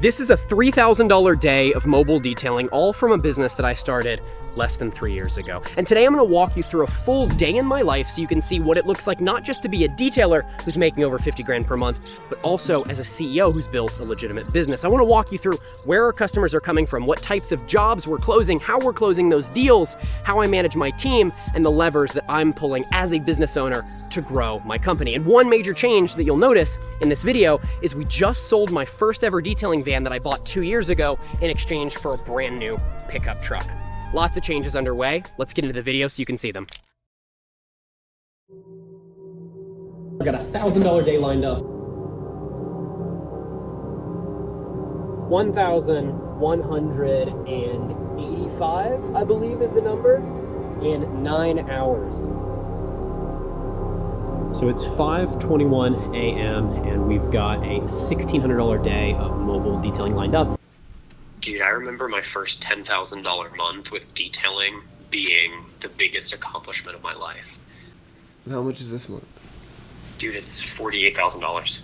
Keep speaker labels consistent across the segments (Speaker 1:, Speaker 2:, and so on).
Speaker 1: This is a $3,000 day of mobile detailing, all from a business that I started less than 3 years ago. And today I'm gonna walk you through a full day in my life so you can see what it looks like, not just to be a detailer who's making over 50 grand per month, but also as a CEO who's built a legitimate business. I wanna walk you through where our customers are coming from, what types of jobs we're closing, how we're closing those deals, how I manage my team, and the levers that I'm pulling as a business owner to grow my company. And one major change that you'll notice in this video is we just sold my first ever detailing van that I bought 2 years ago in exchange for a brand new pickup truck. Lots of changes underway. Let's get into the video so you can see them. I've got a $1,000 day lined up. 1,185, I believe is the number, in 9 hours. So it's 5:21 a.m. and we've got a $1,600 day of mobile detailing lined up.
Speaker 2: Dude, I remember my first $10,000 month with detailing being the biggest accomplishment of my life.
Speaker 3: And how much is this month?
Speaker 2: Dude, it's $48,000.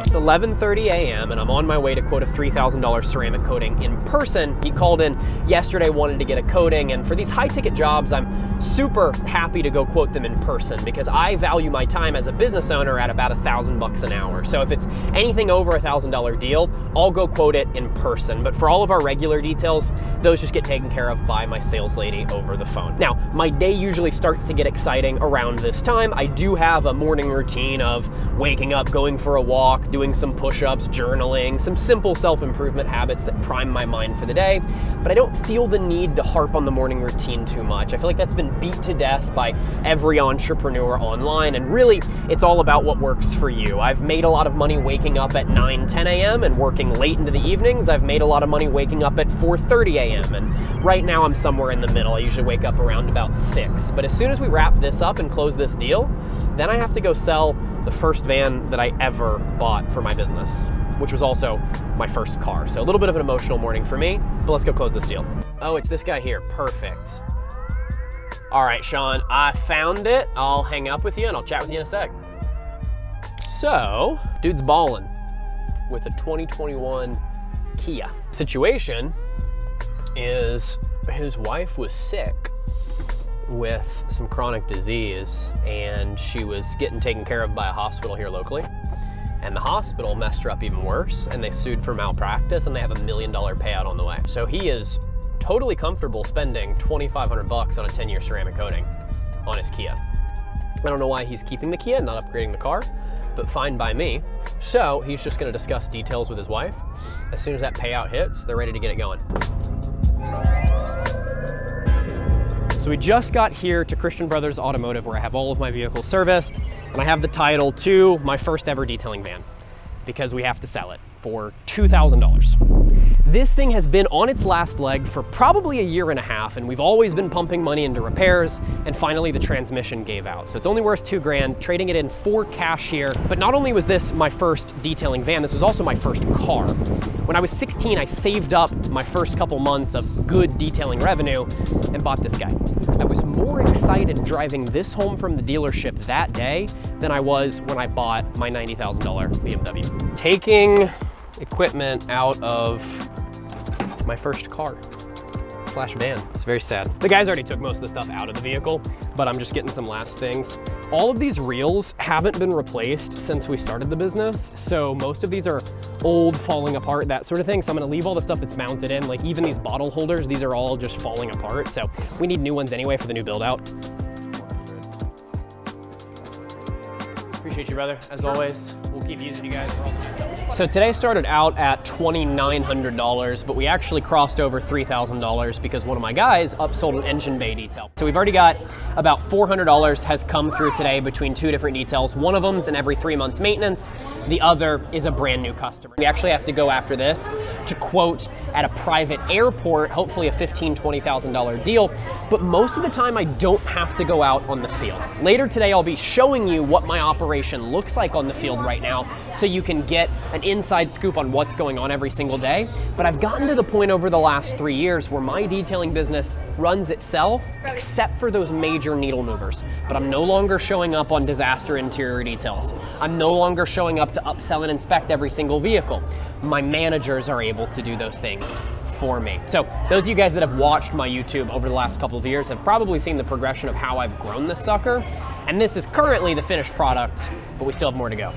Speaker 1: It's 11:30 a.m. and I'm on my way to quote a $3,000 ceramic coating in person. He called in yesterday, wanted to get a coating, and for these high ticket jobs, I'm super happy to go quote them in person because I value my time as a business owner at about $1,000 an hour. So if it's anything over $1,000 deal, I'll go quote it in person. But for all of our regular details, those just get taken care of by my sales lady over the phone. Now, my day usually starts to get exciting around this time. I do have a morning routine of waking up, going for a walk, doing some push-ups, journaling, some simple self-improvement habits that prime my mind for the day, but I don't feel the need to harp on the morning routine too much. I feel like that's been beat to death by every entrepreneur online, and really, it's all about what works for you. I've made a lot of money waking up at 9, 10 a.m. and working late into the evenings. I've made a lot of money waking up at 4:30 a.m. and right now I'm somewhere in the middle. I usually wake up around about 6. But as soon as we wrap this up and close this deal, then I have to go sell the first van that I ever bought for my business, which was also my first car. So a little bit of an emotional morning for me, but let's go close this deal. Oh, it's this guy here, perfect. All right, Sean, I found it. I'll hang up with you and I'll chat with you in a sec. So, dude's ballin' with a 2021 Kia. Situation is his wife was sick with some chronic disease and she was getting taken care of by a hospital here locally, and the hospital messed her up even worse and they sued for malpractice and they have $1 million payout on the way. So he is totally comfortable spending $2,500 on a 10-year ceramic coating on his Kia. I don't know why he's keeping the Kia, not upgrading the car, but fine by me. So he's just gonna discuss details with his wife. As soon as that payout hits, they're ready to get it going. So we just got here to Christian Brothers Automotive where I have all of my vehicles serviced, and I have the title to my first ever detailing van because we have to sell it for $2,000. This thing has been on its last leg for probably a year and a half, and we've always been pumping money into repairs, and finally the transmission gave out. So it's only worth $2 grand, trading it in for cash here. But not only was this my first detailing van, this was also my first car. When I was 16, I saved up my first couple months of good detailing revenue and bought this guy. I was more excited driving this home from the dealership that day than I was when I bought my $90,000 BMW. Taking equipment out of my first car / van. It's very sad. The guys already took most of the stuff out of the vehicle, but I'm just getting some last things. All of these reels haven't been replaced since we started the business, so most of these are old, falling apart, that sort of thing. So I'm gonna leave all the stuff that's mounted in, like even these bottle holders, these are all just falling apart. So we need new ones anyway for the new build out. Appreciate you, brother. As always, we'll keep using you guys for all the new stuff. So today started out at $2,900, but we actually crossed over $3,000 because one of my guys upsold an engine bay detail. So we've already got about $400 has come through today between two different details. One of them's an every 3 months maintenance. The other is a brand new customer. We actually have to go after this to quote at a private airport, hopefully a $15,000, $20,000 deal. But most of the time I don't have to go out on the field. Later today, I'll be showing you what my operation looks like on the field right now so you can get an inside scoop on what's going on every single day. But I've gotten to the point over the last 3 years where my detailing business runs itself except for those major needle movers. But I'm no longer showing up on disaster interior details. I'm no longer showing up to upsell and inspect every single vehicle. My managers are able to do those things for me. So those of you guys that have watched my YouTube over the last couple of years have probably seen the progression of how I've grown this sucker. And this is currently the finished product, but we still have more to go.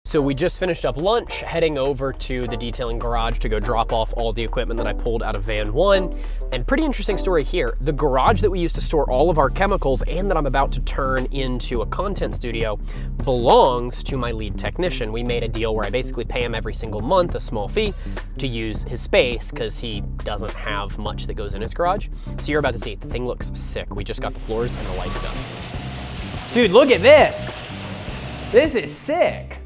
Speaker 1: So we just finished up lunch, heading over to the detailing garage to go drop off all the equipment that I pulled out of van 1. And pretty interesting story here. The garage that we used to store all of our chemicals and that I'm about to turn into a content studio belongs to my lead technician. We made a deal where I basically pay him every single month a small fee to use his space because he doesn't have much that goes in his garage. So you're about to see, the thing looks sick. We just got the floors and the lights done. Dude, look at this. This is sick.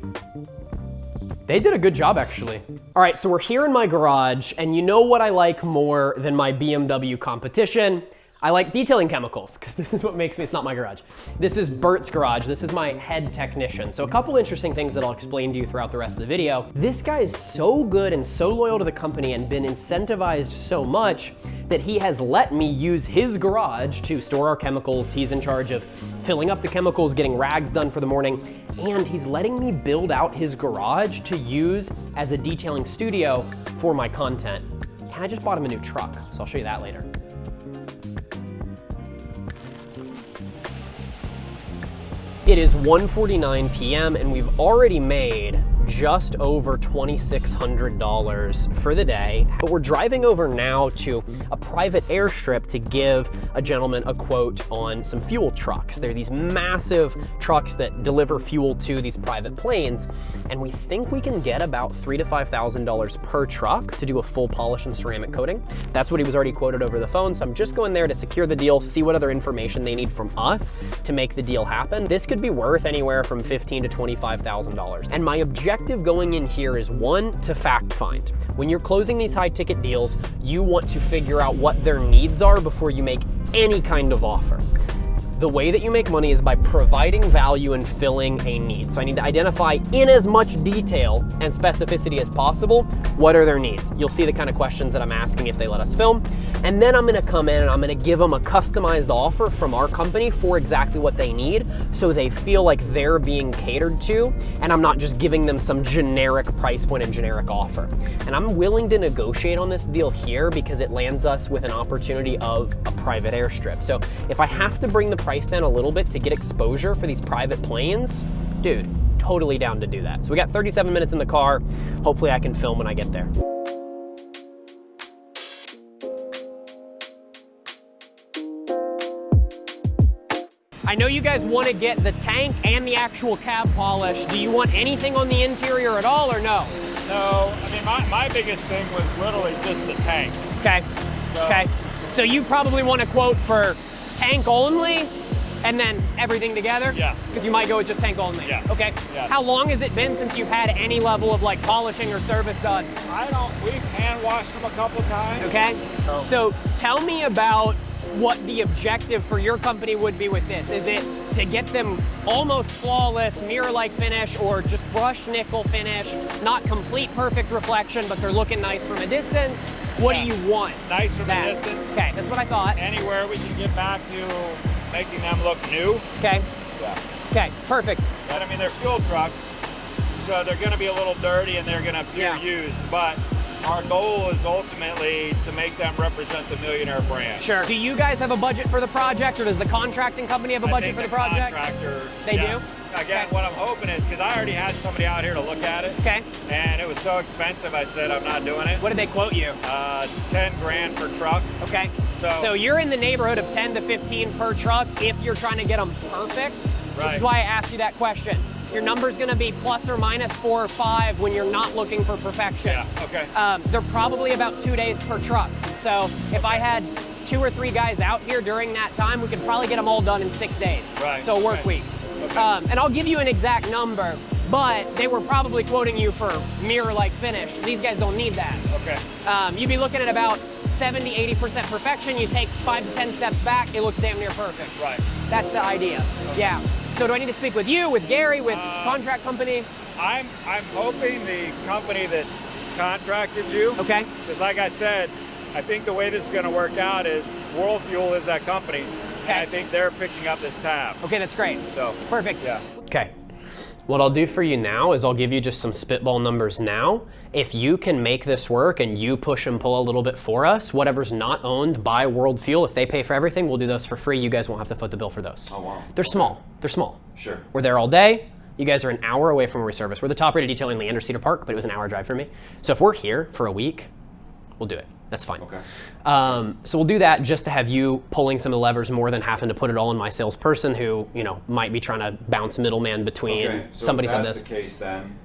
Speaker 1: They did a good job, actually. All right, so we're here in my garage, and you know what I like more than my BMW competition? I like detailing chemicals, because this is what makes me, it's not my garage. This is Bert's garage. This is my head technician. So a couple interesting things that I'll explain to you throughout the rest of the video. This guy is so good and so loyal to the company and been incentivized so much that he has let me use his garage to store our chemicals. He's in charge of filling up the chemicals, getting rags done for the morning, and he's letting me build out his garage to use as a detailing studio for my content. And I just bought him a new truck, so I'll show you that later. It is 1:49 p.m. and we've already made just over $2,600 for the day. But we're driving over now to a private airstrip to give a gentleman a quote on some fuel trucks. They're these massive trucks that deliver fuel to these private planes. And we think we can get about $3,000 to $5,000 per truck to do a full polish and ceramic coating. That's what he was already quoted over the phone. So I'm just going there to secure the deal, see what other information they need from us to make the deal happen. This could be worth anywhere from $15,000 to $25,000. And my objective going in here is one, to fact find. When you're closing these high ticket deals, you want to figure out what their needs are before you make any kind of offer. The way that you make money is by providing value and filling a need. So I need to identify in as much detail and specificity as possible, what are their needs? You'll see the kind of questions that I'm asking if they let us film. And then I'm gonna come in and I'm gonna give them a customized offer from our company for exactly what they need so they feel like they're being catered to and I'm not just giving them some generic price point and generic offer. And I'm willing to negotiate on this deal here because it lands us with an opportunity of a private airstrip. So if I have to bring the price down a little bit to get exposure for these private planes, dude, totally down to do that. So we got 37 minutes in the car. Hopefully I can film when I get there. I know you guys want to get the tank and the actual cab polish. Do you want anything on the interior at all or no?
Speaker 4: No, I mean, my biggest thing was literally just the tank.
Speaker 1: Okay, okay. So you probably want to quote for tank only and then everything together?
Speaker 4: Yes.
Speaker 1: Because you might go with just tank only?
Speaker 4: Yes.
Speaker 1: Okay.
Speaker 4: Yes.
Speaker 1: How long has it been since you've had any level of like polishing or service done?
Speaker 4: We've hand washed them a couple times.
Speaker 1: Okay. So tell me about what the objective for your company would be with this. Is it to get them almost flawless mirror-like finish or just brushed nickel finish, not complete perfect reflection, but they're looking nice from a distance? What do you want?
Speaker 4: Nice from a distance.
Speaker 1: Okay, that's what I thought.
Speaker 4: Anywhere we can get back to making them look new.
Speaker 1: Okay.
Speaker 4: Yeah.
Speaker 1: Okay, perfect.
Speaker 4: But I mean, they're fuel trucks, so they're gonna be a little dirty and they're gonna appear used, but our goal is ultimately to make them represent the Millionaire brand.
Speaker 1: Sure. Do you guys have a budget for the project, or does the contracting company have a budget for the project?
Speaker 4: Contractor.
Speaker 1: They do?
Speaker 4: Again, what I'm hoping is, because I already had somebody out here to look at it.
Speaker 1: Okay.
Speaker 4: And it was so expensive, I said, I'm not doing it.
Speaker 1: What did they quote you?
Speaker 4: 10 grand per truck.
Speaker 1: Okay.
Speaker 4: So
Speaker 1: you're in the neighborhood of 10 to 15 per truck if you're trying to get them perfect, which is why I asked you that question. Your number's gonna be plus or minus 4 or 5 when you're not looking for perfection.
Speaker 4: Yeah, okay.
Speaker 1: They're probably about 2 days per truck. So if I had 2 or 3 guys out here during that time, we could probably get them all done in 6 days.
Speaker 4: Right.
Speaker 1: So a work
Speaker 4: Okay.
Speaker 1: week.
Speaker 4: Okay.
Speaker 1: And I'll give you an exact number, but they were probably quoting you for mirror-like finish. These guys don't need that.
Speaker 4: Okay.
Speaker 1: You'd be looking at about 70, 80% perfection. You take 5 to 10 steps back, it looks damn near perfect.
Speaker 4: Right.
Speaker 1: That's the idea. Yeah. So do I need to speak with you, with Gary, with contract company?
Speaker 4: I'm hoping the company that contracted you.
Speaker 1: Okay.
Speaker 4: Because like I said, I think the way this is going to work out is World Fuel is that company.
Speaker 1: Okay.
Speaker 4: And I think they're picking up this tab.
Speaker 1: Okay, that's great.
Speaker 4: So
Speaker 1: Perfect.
Speaker 4: yeah.
Speaker 1: Okay. What I'll do for you now is I'll give you just some spitball numbers now. If you can make this work and you push and pull a little bit for us, whatever's not owned by World Fuel, if they pay for everything, we'll do those for free. You guys won't have to foot the bill for those.
Speaker 3: Oh, wow.
Speaker 1: They're small. They're small.
Speaker 3: Sure.
Speaker 1: We're there all day. You guys are an hour away from where we service. We're the top rated detailer in Leander Cedar Park, but it was an hour drive for me. So if we're here for a week, we'll do it. That's fine.
Speaker 3: Okay.
Speaker 1: So we'll do that just to have you pulling some of the levers more than having to put it all in my salesperson who, you know, might be trying to bounce middleman between
Speaker 5: Okay, so
Speaker 1: somebody
Speaker 5: if
Speaker 1: said
Speaker 5: that's
Speaker 1: this.
Speaker 5: the case then,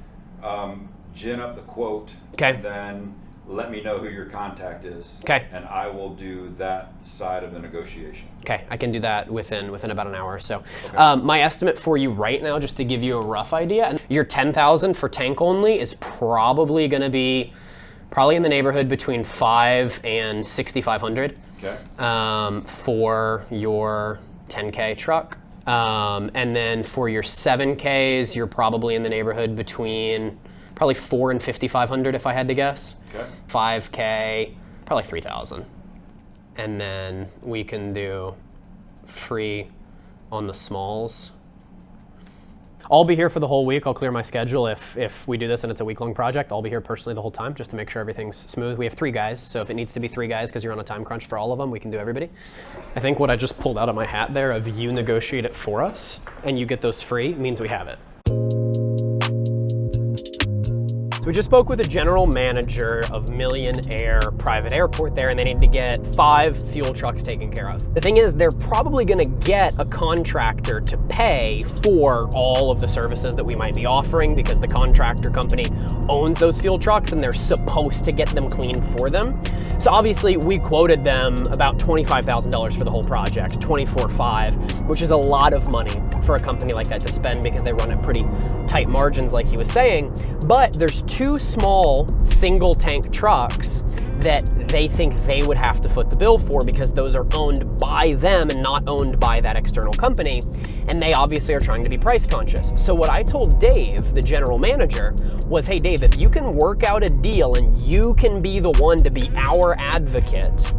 Speaker 5: gin up the quote.
Speaker 1: Okay.
Speaker 5: And then let me know who your contact is.
Speaker 1: Okay.
Speaker 5: And I will do that side of the negotiation.
Speaker 1: Okay, I can do that within about an hour or so.
Speaker 5: Okay.
Speaker 1: My estimate for you right now, just to give you a rough idea, your 10,000 for tank only is probably going to be in the neighborhood between 5 and 6,500
Speaker 5: Okay.
Speaker 1: for your 10K truck. And then for your 7Ks, you're probably in the neighborhood between probably 4 and 5,500 if I had to guess.
Speaker 5: Okay.
Speaker 1: 5K, probably 3,000. And then we can do free on the smalls. I'll be here for the whole week. I'll clear my schedule if we do this and it's a week-long project. I'll be here personally the whole time just to make sure everything's smooth. We have 3 guys, so if it needs to be 3 guys because you're on a time crunch for all of them, we can do everybody. I think what I just pulled out of my hat there of you negotiate it for us and you get those free means we have it. So we just spoke with the general manager of Million Air Private Airport there, and they need to get 5 fuel trucks taken care of. The thing is, they're probably gonna get a contractor to pay for all of the services that we might be offering because the contractor company owns those fuel trucks and they're supposed to get them cleaned for them. So obviously we quoted them about $25,000 for the whole project, $24,500, which is a lot of money for a company like that to spend because they run at pretty tight margins like he was saying. But there's 2 small single tank trucks that they think they would have to foot the bill for because those are owned by them and not owned by that external company. And they obviously are trying to be price conscious. So what I told Dave, the general manager, was, hey Dave, if you can work out a deal and you can be the one to be our advocate,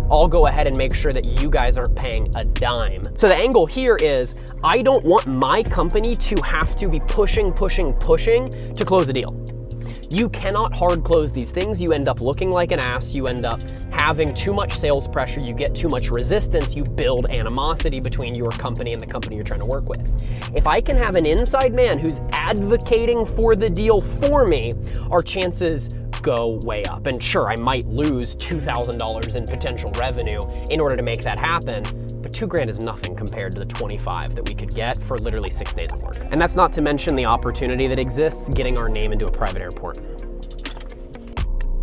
Speaker 1: I'll go ahead and make sure that you guys aren't paying a dime. So the angle here is, I don't want my company to have to be pushing to close a deal. You cannot hard close these things. You end up looking like an ass. You end up having too much sales pressure. You get too much resistance. You build animosity between your company and the company you're trying to work with. If I can have an inside man who's advocating for the deal for me, our chances go way up. And sure, I might lose $2,000 in potential revenue in order to make that happen, but $2,000 is nothing compared to the 25 that we could get for literally 6 days of work. And that's not to mention the opportunity that exists getting our name into a private airport.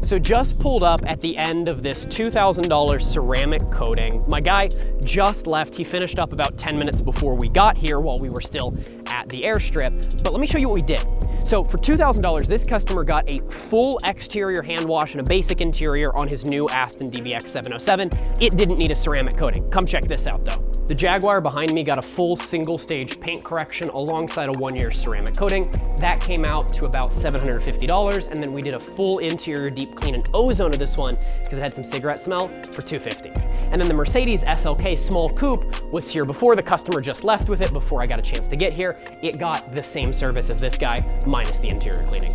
Speaker 1: So just pulled up at the end of this $2,000 ceramic coating. My guy just left. He finished up about 10 minutes before we got here while we were still at the airstrip. But let me show you what we did. So for $2,000, this customer got a full exterior hand wash and a basic interior on his new Aston DBX 707. It didn't need a ceramic coating. Come check this out though. The Jaguar behind me got a full single stage paint correction alongside a 1-year ceramic coating. That came out to about $750. And then we did a full interior deep clean and ozone of this one because it had some cigarette smell for $250. And then the Mercedes SLK small coupe was here before. The customer just left with it before I got a chance to get here. It got the same service as this guy, minus the interior cleaning.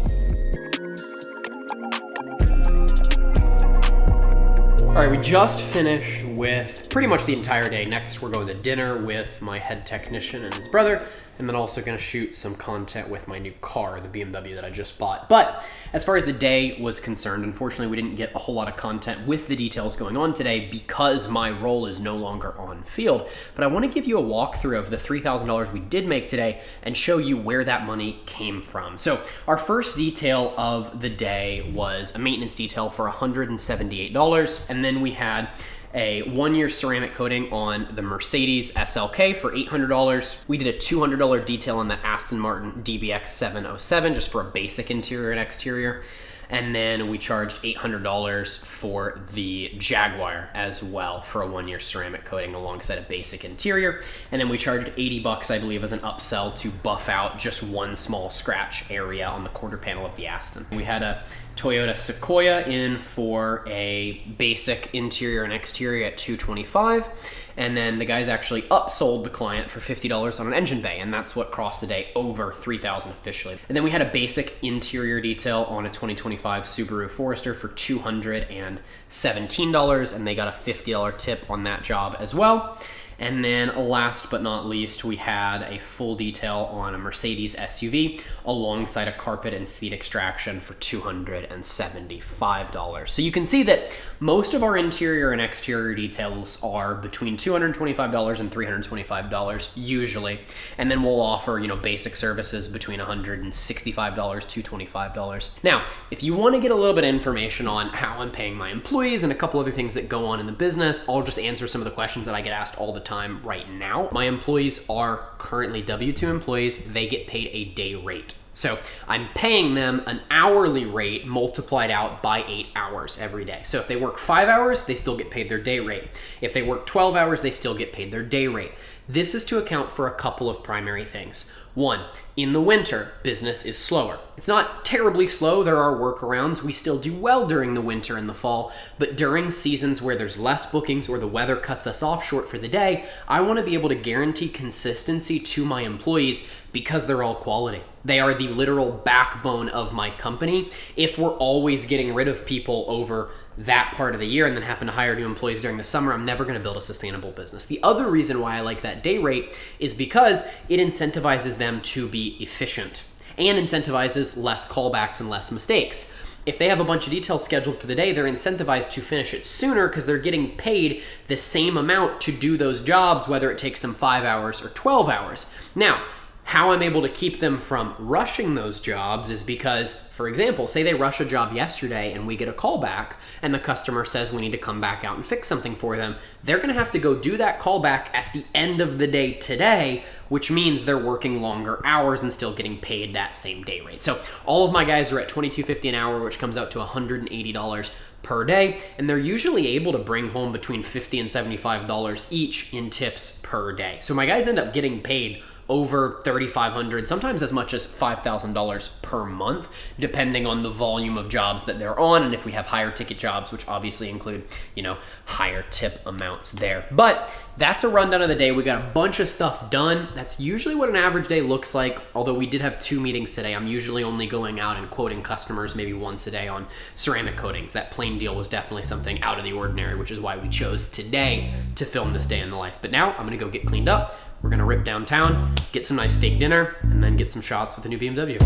Speaker 1: All right, we just finished with pretty much the entire day. Next, we're going to dinner with my head technician and his brother. and then also gonna shoot some content with my new car, the BMW that I just bought. But as far as the day was concerned, unfortunately, we didn't get a whole lot of content with the details going on today because my role is no longer on field. But I wanna give you a walkthrough of the $3,000 we did make today and show you where that money came from. So our first detail of the day was a maintenance detail for $178. And then we had a 1-year ceramic coating on the Mercedes SLK for $800. We did a $200 detail on the Aston Martin DBX 707 just for a basic interior and exterior. And then we charged $800 for the Jaguar as well for a 1-year ceramic coating alongside a basic interior. And then we charged $80, I believe, as an upsell to buff out just one small scratch area on the quarter panel of the Aston. We had a Toyota Sequoia in for a basic interior and exterior at $225. And then the guys actually upsold the client for $50 on an engine bay, and that's what crossed the day over $3,000 officially. And then we had a basic interior detail on a 2025 Subaru Forester for $217, and they got a $50 tip on that job as well. And then last but not least, we had a full detail on a Mercedes SUV alongside a carpet and seat extraction for $275. So you can see that most of our interior and exterior details are between $225 and $325 usually. And then we'll offer, basic services between $165 to $225. Now, if you want to get a little bit of information on how I'm paying my employees and a couple other things that go on in the business, I'll just answer some of the questions that I get asked all the time right now. My employees are currently W-2 employees. They get paid a day rate. So I'm paying them an hourly rate multiplied out by 8 hours every day. So if they work 5 hours, they still get paid their day rate. If they work 12 hours, they still get paid their day rate. This is to account for a couple of primary things. One, in the winter, business is slower. It's not terribly slow. There are workarounds. We still do well during the winter and the fall, but during seasons where there's less bookings or the weather cuts us off short for the day, I want to be able to guarantee consistency to my employees because they're all quality. They are the literal backbone of my company. If we're always getting rid of people over that part of the year and then having to hire new employees during the summer, I'm never going to build a sustainable business. The other reason why I like that day rate is because it incentivizes them to be efficient and incentivizes less callbacks and less mistakes. If they have a bunch of details scheduled for the day, they're incentivized to finish it sooner because they're getting paid the same amount to do those jobs, whether it takes them 5 hours or 12 hours. Now, how I'm able to keep them from rushing those jobs is because, for example, say they rush a job yesterday and we get a call back and the customer says we need to come back out and fix something for them. They're gonna have to go do that call back at the end of the day today, which means they're working longer hours and still getting paid that same day rate. So all of my guys are at $22.50 an hour, which comes out to $180 per day, and they're usually able to bring home between $50 and $75 each in tips per day. So my guys end up getting paid over $3,500, sometimes as much as $5,000 per month, depending on the volume of jobs that they're on, and if we have higher ticket jobs, which obviously include, higher tip amounts there. But that's a rundown of the day. We got a bunch of stuff done. That's usually what an average day looks like, although we did have 2 meetings today. I'm usually only going out and quoting customers maybe once a day on ceramic coatings. That plain deal was definitely something out of the ordinary, which is why we chose today to film this day in the life. But now I'm gonna go get cleaned up. We're gonna rip downtown, get some nice steak dinner, and then get some shots with the new BMW.